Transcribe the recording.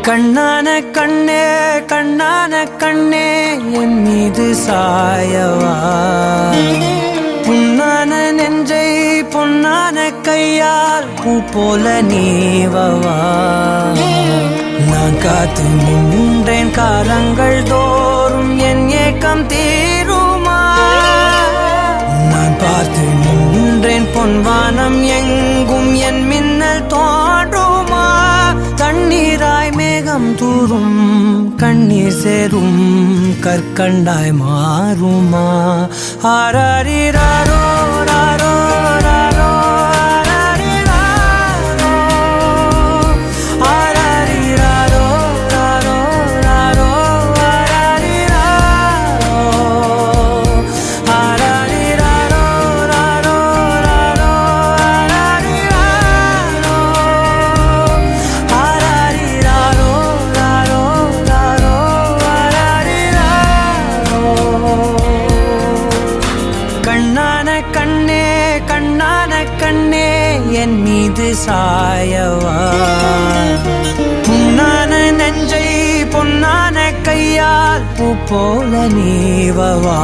கண்ணான கண்ணே கண்ணான கண்ணே என் மீது சாயவா புண்ணான நெஞ்சை பொன்னான கையால் பூ போல நீவவா நான் காத்து நின்றேன் காலங்கள் தோறும் என் ஏக்கம் தீருமா நான் பார்த்து நின்றேன் பொன்வானம் எங்கும் என் மின்னல் தோன்றுமா தண்ணீராய் மேகம் தூரும் கண்ணீர் சேரும் கற்கண்டாய் மாறுமா ஆராரிராரோ ராரோ ராரோ கண்ணான கண்ணே கண்ணான கண்ணே என் மீது சாயவா புண்ணான நெஞ்சை பொன்னான கையால் பூ போல நீவவா